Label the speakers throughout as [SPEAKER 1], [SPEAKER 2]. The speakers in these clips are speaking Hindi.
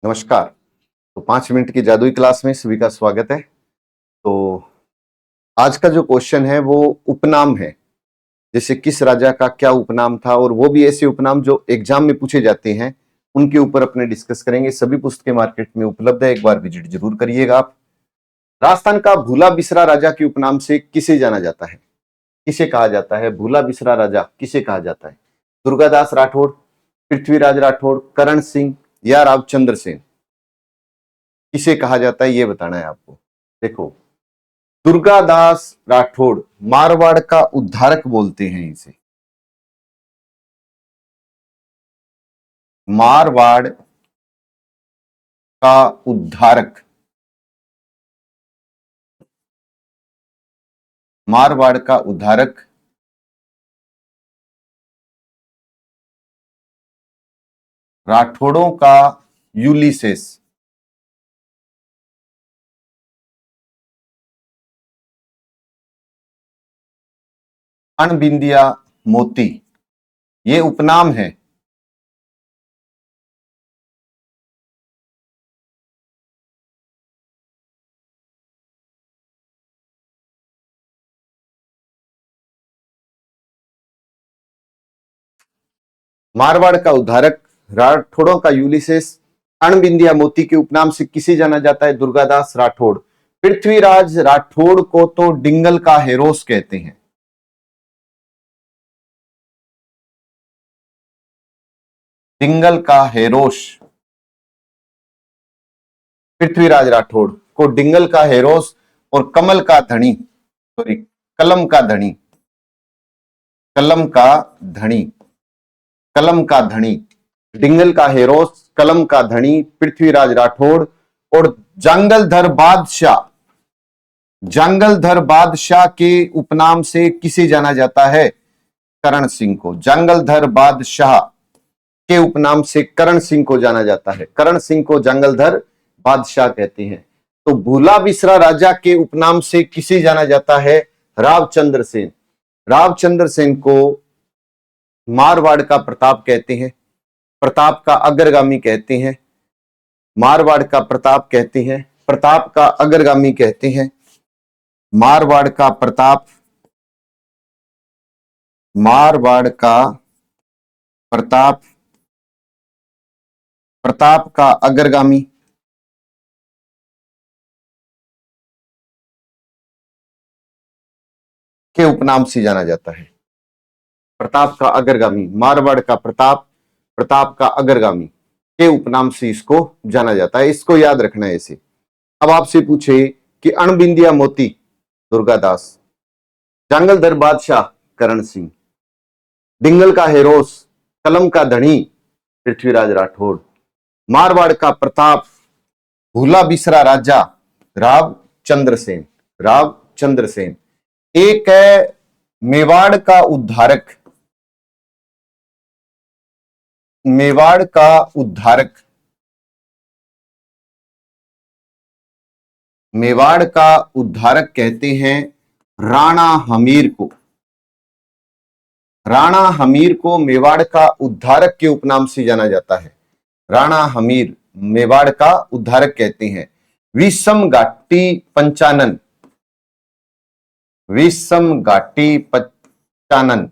[SPEAKER 1] नमस्कार। तो 5 मिनट की जादुई क्लास में सभी का स्वागत है। तो आज का जो क्वेश्चन है वो उपनाम है। जैसे किस राजा का क्या उपनाम था, और वो भी ऐसे उपनाम जो एग्जाम में पूछे जाते हैं, उनके ऊपर अपने डिस्कस करेंगे। सभी पुस्तकें मार्केट में उपलब्ध है, एक बार विजिट जरूर करिएगा आप। राजस्थान का भूला बिसरा राजा के उपनाम से किसे जाना जाता है? किसे कहा जाता है? भूला बिसरा राजा किसे कहा जाता है? दुर्गादास राठौड़, पृथ्वीराज राठौड़, करण सिंह या रावचंद्र सेन? किसे कहा जाता है ये बताना है आपको। देखो, दुर्गादास राठौड़ मारवाड़ का उद्धारक बोलते हैं इसे। मारवाड़ का उद्धारक, मारवाड़ का उद्धारक राठौड़ों का यूलिसेस। अणबिंदिया मोती, ये उपनाम है। मारवाड़ का उद्धारक, राठौड़ों का यूलिसेस, अणबिंदिया मोती के उपनाम से किसे जाना जाता है? दुर्गादास राठौड़। पृथ्वीराज राठौड़ को तो डिंगल का हेरोस कहते हैं। डिंगल का हेरोस, पृथ्वीराज राठौड़ को डिंगल का हेरोस और कमल का धनी, सॉरी, कलम का धनी, कलम का धनी, कलम का धनी, डिंगल का हेरोस, कलम का धनी पृथ्वीराज राठौड़। और जंगलधर बादशाह, जंगलधर बादशाह के उपनाम से किसे जाना जाता है? करण सिंह को। जंगलधर बादशाह के उपनाम से करण सिंह को जाना जाता है। करण सिंह को जंगलधर बादशाह कहते हैं। तो भूला बिसरा राजा के उपनाम से किसे जाना जाता है? रावचंद्र सेन। रावचंद्र सेन को मारवाड़ का प्रताप कहते हैं, प्रताप का अग्रगामी कहते हैं, मारवाड़ का प्रताप कहते हैं, प्रताप का अग्रगामी कहते हैं, मारवाड़ का प्रताप, मारवाड़ का प्रताप, प्रताप का अग्रगामी, के उपनाम से जाना जाता है। प्रताप का अग्रगामी, मारवाड़ का प्रताप, प्रताप का अग्रगामी के उपनाम से इसको जाना जाता है। इसको याद रखना है इसे। अब आपसे पूछे कि अणबिंदिया मोती दुर्गादास, जंगलधर बादशाह करण सिंह, डिंगल का हेरोस, कलम का धनी पृथ्वीराज राठौड़, मारवाड़ का प्रताप, भूला बिसरा राजा रावचंद्र सेन, रावचंद्र सेन। एक है मेवाड़ का उद्धारक, मेवाड़ का उद्धारक, मेवाड़ का उद्धारक कहते हैं राणा हमीर को। राणा हमीर को मेवाड़ का उद्धारक के उपनाम से जाना जाता है। राणा हमीर मेवाड़ का उद्धारक कहते हैं। विषम घाटी पंचानन, विषम घाटी पंचानन,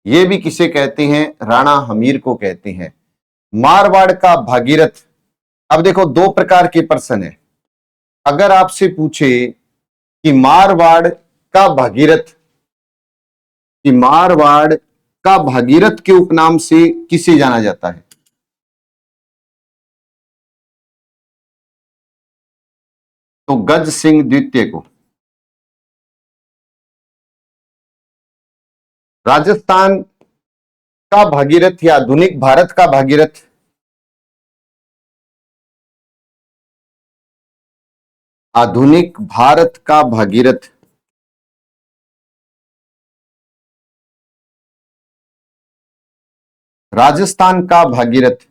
[SPEAKER 1] ये भी किसे कहते हैं? राणा हमीर को कहते हैं। मारवाड़ का भागीरथ। अब देखो, दो प्रकार के प्रश्न है। अगर आपसे पूछे कि मारवाड़ का भागीरथ, कि मारवाड़ का भागीरथ के उपनाम से किसे जाना जाता है, तो गज सिंह द्वितीय को। राजस्थान का भागीरथ या आधुनिक भारत का भागीरथ? आधुनिक भारत का भागीरथ राजस्थान का भागीरथ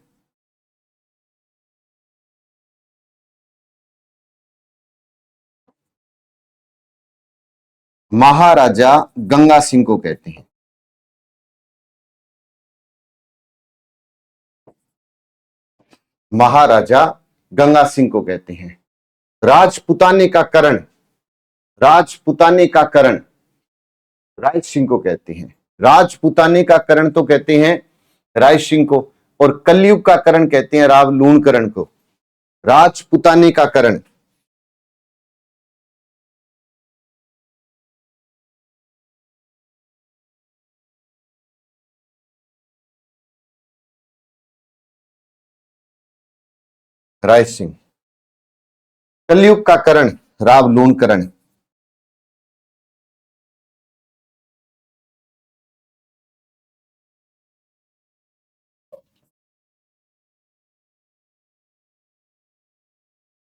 [SPEAKER 1] महाराजा गंगा सिंह को कहते हैं। महाराजा गंगा सिंह को कहते हैं। राजपुताने का करण, राजपुताने का करण राय सिंह को कहते हैं। राजपुताने का करण तो कहते हैं राय सिंह को, और कलयुग का करण कहते हैं राव लूणकरण को। राजपुताने का करण राय सिंह, कलयुग का करण राव लूणकरण।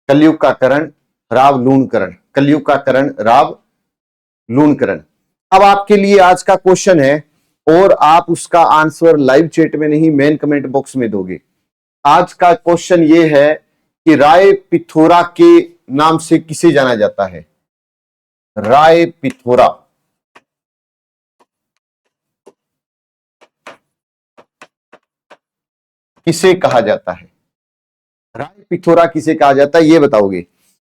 [SPEAKER 1] कलयुग का करण राव लूणकरण, कलयुग का करण राव लूणकरण। अब आपके लिए आज का क्वेश्चन है, और आप उसका आंसर लाइव चैट में नहीं, मेन कमेंट बॉक्स में दोगे। आज का क्वेश्चन ये है कि राय पिथोरा के नाम से किसे जाना जाता है? राय पिथोरा किसे कहा जाता है? राय पिथोरा किसे कहा जाता है ये बताओगे,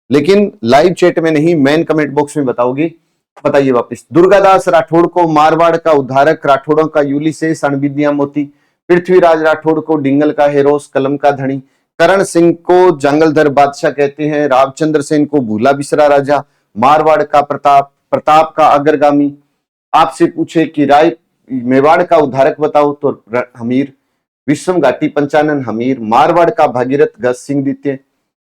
[SPEAKER 1] लेकिन लाइव चैट में नहीं, मेन कमेंट बॉक्स में बताओगे। बताइए वापस। दुर्गादास राठौड़ को मारवाड़ का उद्धारक, राठौड़ों का यूलिसेस, अणविद्या मोती। पृथ्वीराज राठौड़ को डिंगल का हेरोस, कलम का धनी। करण सिंह को जंगलधर बादशाह कहते हैं। रामचंद्र सेन को भूला बिसरा राजा। मारवाड़ का प्रताप, प्रताप का अग्रगामी। आपसे पूछे कि राय मेवाड़ का उद्धारक बताओ तो हमीर। विश्व घाटी पंचानन हमीर। मारवाड़ का भागीरथ गज सिंह द्वितीय।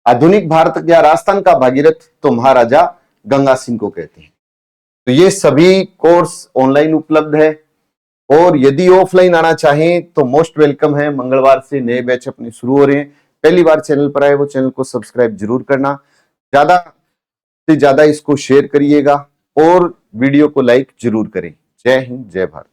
[SPEAKER 1] आधुनिक भारत या राजस्थान का भागीरथ तो महाराजा गंगा सिंह को कहते हैं। तो ये सभी कोर्स ऑनलाइन उपलब्ध है, और यदि ऑफलाइन आना चाहें तो मोस्ट वेलकम है। मंगलवार से नए बैच अपने शुरू हो रहे हैं। पहली बार चैनल पर आए वो चैनल को सब्सक्राइब जरूर करना, ज्यादा से ज्यादा इसको शेयर करिएगा और वीडियो को लाइक जरूर करें। जय हिंद, जय भारत।